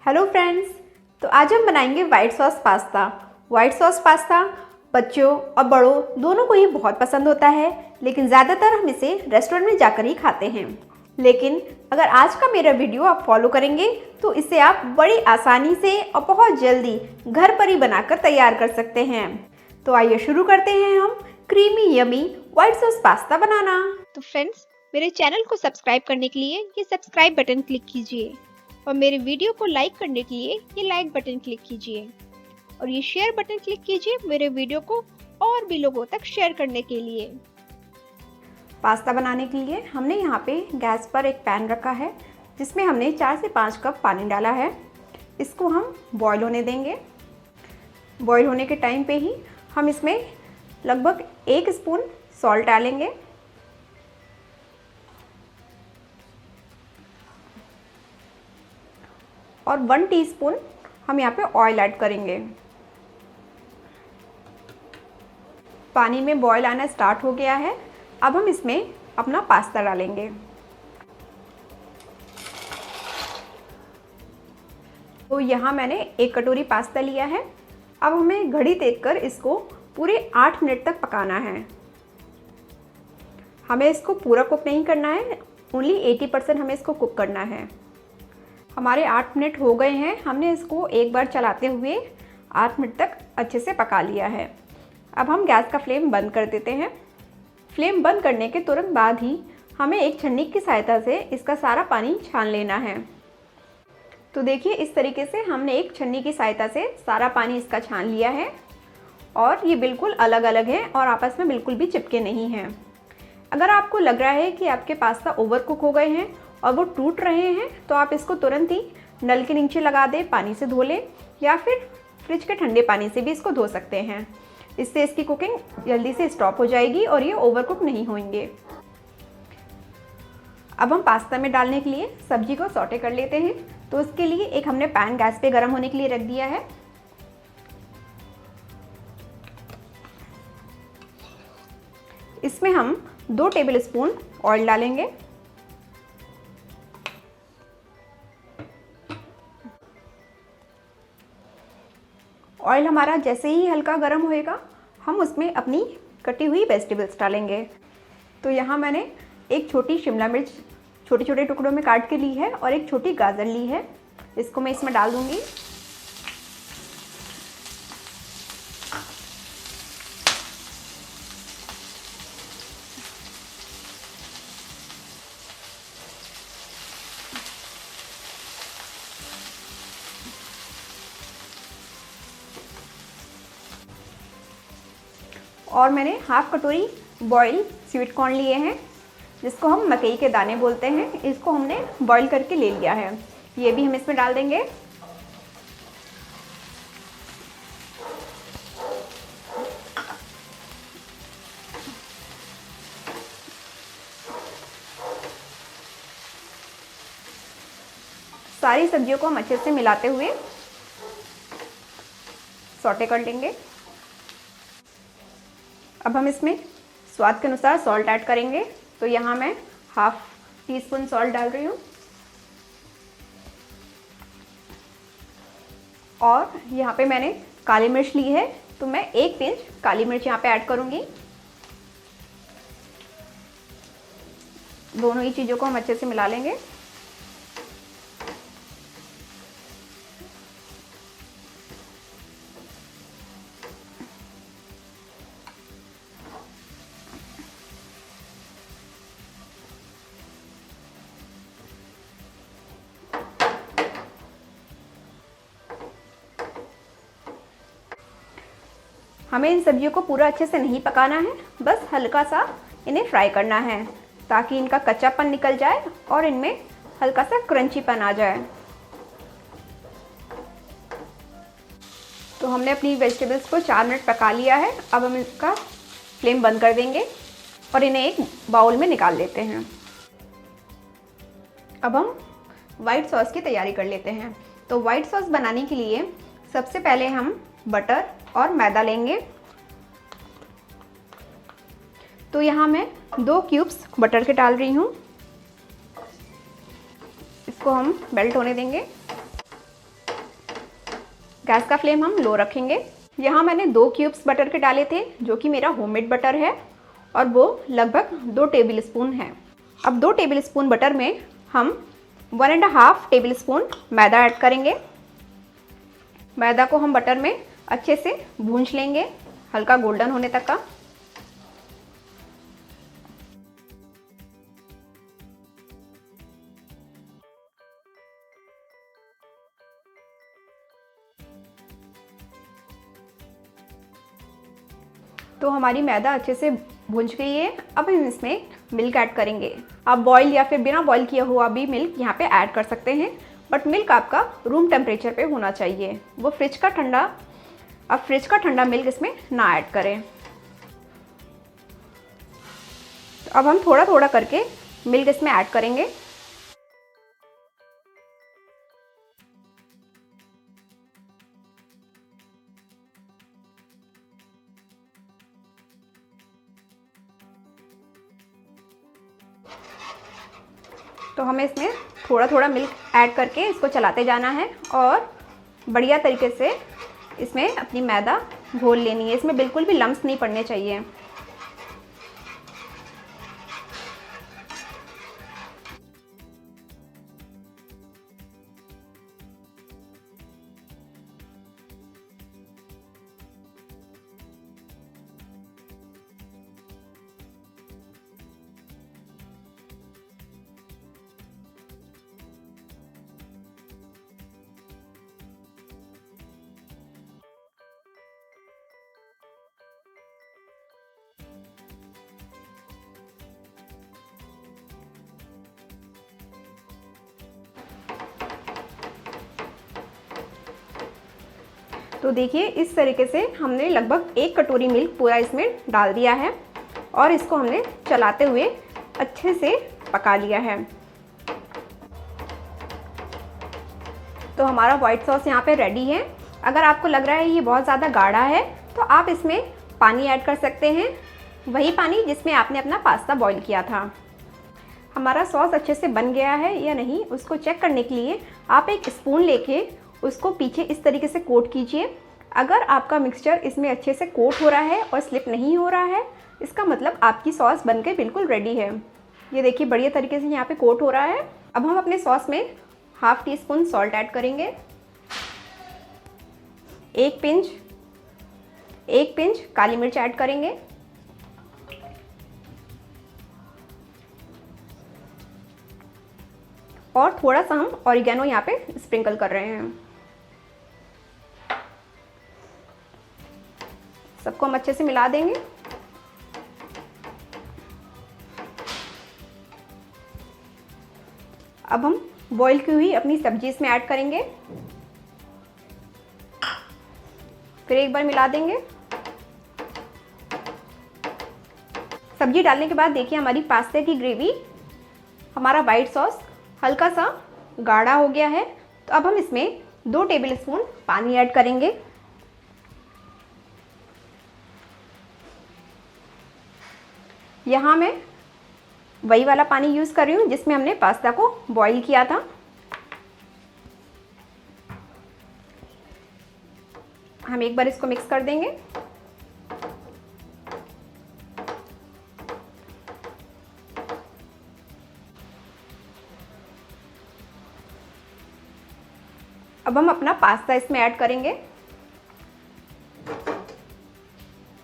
Hello friends, तो आज हम बनाएंगे white sauce pasta. White sauce pasta बच्चों और बड़ों दोनों को ही बहुत पसंद होता है, लेकिन ज़्यादातर हम इसे रेस्टोरेंट में जाकर ही खाते हैं। लेकिन अगर आज का मेरा वीडियो आप फॉलो करेंगे तो इसे आप बड़ी आसानी से और बहुत जल्दी घर पर ही बनाकर तैयार कर सकते हैं। तो आइए शुरू करते हैं हम creamy yummy white sauce pasta बनाना। तो फ्रेंड्स, मेरे चैनल को सब्सक्राइब करने के लिए ये सब्सक्राइब बटन क्लिक कीजिए और मेरे वीडियो को लाइक करने के लिए ये लाइक बटन क्लिक कीजिए और ये शेयर बटन क्लिक कीजिए मेरे वीडियो को और भी लोगों तक शेयर करने के लिए। पास्ता बनाने के लिए हमने यहाँ पे गैस पर एक पैन रखा है जिसमें हमने 4 से 5 कप पानी डाला है। इसको हम बॉईल होने देंगे। बॉईल होने के टाइम पे ही हम इसमें लगभग 1 स्पून सॉल्ट डालेंगे और 1 टीस्पून हम यहाँ पे ऑयल ऐड करेंगे। पानी में बॉईल आना स्टार्ट हो गया है। अब हम इसमें अपना पास्ता डालेंगे। तो यहाँ मैंने 1 कटोरी पास्ता लिया है। अब हमें घड़ी देखकर इसको पूरे 8 मिनट तक पकाना है। हमें इसको पूरा कुक नहीं करना है, ओनली 80% हमें इसको कुक करना है। हमारे 8 मिनट हो गए हैं। हमने इसको एक बार चलाते हुए 8 मिनट तक अच्छे से पका लिया है। अब हम गैस का फ्लेम बंद कर देते हैं। फ्लेम बंद करने के तुरंत बाद ही हमें एक छन्नी की सहायता से इसका सारा पानी छान लेना है। तो देखिए, इस तरीके से हमने एक छन्नी की सहायता से सारा पानी इसका छान लिया है और ये बिल्कुल अलग अलग है और आपस में बिल्कुल भी चिपके नहीं हैं। अगर आपको लग रहा है कि आपके पास्ता ओवर कुक हो गए हैं और वो टूट रहे हैं तो आप इसको तुरंत ही नल के नीचे लगा दें, पानी से धो लें या फिर फ्रिज के ठंडे पानी से भी इसको धो सकते हैं। इससे इसकी कुकिंग जल्दी से स्टॉप हो जाएगी और ये ओवर कुक नहीं होंगे। अब हम पास्ता में डालने के लिए सब्जी को सौटे कर लेते हैं। तो इसके लिए एक हमने पैन गैस पे गर्म होने के लिए रख दिया है। इसमें हम 2 टेबल स्पून ऑयल डालेंगे। ऑयल हमारा जैसे ही हल्का गर्म होएगा हम उसमें अपनी कटी हुई वेजिटेबल्स डालेंगे। तो यहाँ मैंने एक छोटी शिमला मिर्च छोटे छोटे टुकड़ों में काट के ली है और एक छोटी गाजर ली है। इसको मैं इसमें डाल दूँगी। और मैंने हाफ कटोरी बॉयल स्वीट कॉर्न लिए हैं, जिसको हम मकई के दाने बोलते हैं। इसको हमने बॉईल करके ले लिया है। ये भी हम इसमें डाल देंगे। सारी सब्जियों को हम अच्छे से मिलाते हुए सौटे कर लेंगे। अब हम इसमें स्वाद के अनुसार सॉल्ट ऐड करेंगे। तो यहाँ मैं हाफ टीस्पून सॉल्ट डाल रही हूँ और यहाँ पे मैंने काली मिर्च ली है, तो मैं 1 पिंच काली मिर्च यहाँ पे ऐड करूँगी। दोनों ही चीज़ों को हम अच्छे से मिला लेंगे। हमें इन सब्जियों को पूरा अच्छे से नहीं पकाना है, बस हल्का सा इन्हें फ्राई करना है ताकि इनका कच्चापन निकल जाए और इनमें हल्का सा क्रंचीपन आ जाए। तो हमने अपनी वेजिटेबल्स को 4 मिनट पका लिया है। अब हम इसका फ्लेम बंद कर देंगे और इन्हें एक बाउल में निकाल लेते हैं। अब हम वाइट सॉस की तैयारी कर लेते हैं। तो वाइट सॉस बनाने के लिए सबसे पहले हम बटर और मैदा लेंगे। तो यहाँ मैं 2 क्यूब्स बटर के डाल रही हूँ। इसको हम मेल्ट होने देंगे। गैस का फ्लेम हम लो रखेंगे। यहाँ मैंने 2 क्यूब्स बटर के डाले थे, जो कि मेरा होममेड बटर है और वो लगभग 2 टेबल स्पून है। अब 2 टेबल स्पून बटर में हम 1.5 टेबल स्पून मैदा ऐड करेंगे। मैदा को हम बटर में अच्छे से भूंज लेंगे, हल्का गोल्डन होने तक का। तो हमारी मैदा अच्छे से भुंज गई है। अब हम इसमें मिल्क ऐड करेंगे। आप बॉईल या फिर बिना बॉईल किया हुआ भी मिल्क यहाँ पे ऐड कर सकते हैं, बट मिल्क आपका रूम टेम्परेचर पे होना चाहिए। वो फ्रिज का ठंडा मिल्क इसमें ना ऐड करें। तो अब हम थोड़ा थोड़ा करके मिल्क इसमें ऐड करेंगे। तो हमें इसमें थोड़ा थोड़ा मिल्क ऐड करके इसको चलाते जाना है और बढ़िया तरीके से इसमें अपनी मैदा घोल लेनी है। इसमें बिल्कुल भी लम्स नहीं पड़ने चाहिए। तो देखिए इस तरीके से हमने लगभग 1 कटोरी मिल्क पूरा इसमें डाल दिया है और इसको हमने चलाते हुए अच्छे से पका लिया है। तो हमारा व्हाइट सॉस यहाँ पे रेडी है। अगर आपको लग रहा है ये बहुत ज़्यादा गाढ़ा है तो आप इसमें पानी ऐड कर सकते हैं, वही पानी जिसमें आपने अपना पास्ता बॉईल किया था। हमारा सॉस अच्छे से बन गया है या नहीं उसको चेक करने के लिए आप एक स्पून लेके उसको पीछे इस तरीके से कोट कीजिए। अगर आपका मिक्सचर इसमें अच्छे से कोट हो रहा है और स्लिप नहीं हो रहा है, इसका मतलब आपकी सॉस बनके बिल्कुल रेडी है। ये देखिए बढ़िया तरीके से यहाँ पे कोट हो रहा है। अब हम अपने सॉस में ½ टीस्पून सॉल्ट ऐड करेंगे, एक पिंच काली मिर्च ऐड करेंगे, और थोड़ा सा हम ऑरिगेनो यहाँ पे स्प्रिंकल कर रहे हैं। सबको हम अच्छे से मिला देंगे। अब हम बॉईल की हुई अपनी सब्जी इसमें ऐड करेंगे, फिर एक बार मिला देंगे। सब्जी डालने के बाद देखिए हमारी पास्ता की ग्रेवी, हमारा वाइट सॉस हल्का सा गाढ़ा हो गया है। तो अब हम इसमें 2 टेबल स्पून पानी ऐड करेंगे। यहाँ मैं वही वाला पानी यूज़ कर रही हूँ जिसमें हमने पास्ता को बॉईल किया था। हम एक बार इसको मिक्स कर देंगे। अब हम अपना पास्ता इसमें ऐड करेंगे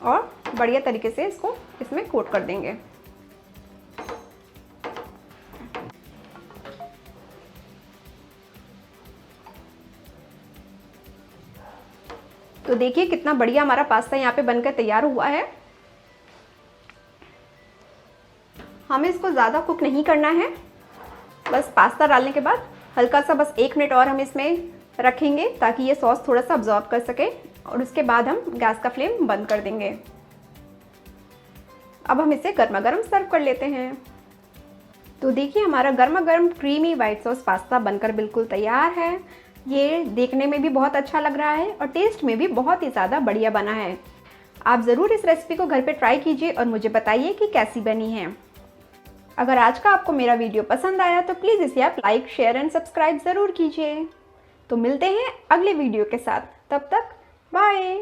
और बढ़िया तरीके से इसको इसमें कोट कर देंगे। तो देखिए कितना बढ़िया हमारा पास्ता यहाँ पे बनकर तैयार हुआ है। हमें इसको ज़्यादा कुक नहीं करना है, बस पास्ता डालने के बाद हल्का सा बस 1 मिनट और हम इसमें रखेंगे ताकि ये सॉस थोड़ा सा अब्जॉर्ब कर सके, और उसके बाद हम गैस का फ्लेम बंद कर देंगे। अब हम इसे गर्मा गर्म सर्व कर लेते हैं। तो देखिए हमारा गर्मा गर्म क्रीमी वाइट सॉस पास्ता बनकर बिल्कुल तैयार है। ये देखने में भी बहुत अच्छा लग रहा है और टेस्ट में भी बहुत ही ज़्यादा बढ़िया बना है। आप ज़रूर इस रेसिपी को घर पे ट्राई कीजिए और मुझे बताइए कि कैसी बनी है। अगर आज का आपको मेरा वीडियो पसंद आया तो प्लीज़ इसे आप लाइक, शेयर एंड सब्सक्राइब ज़रूर कीजिए। तो मिलते हैं अगले वीडियो के साथ, तब तक बाय।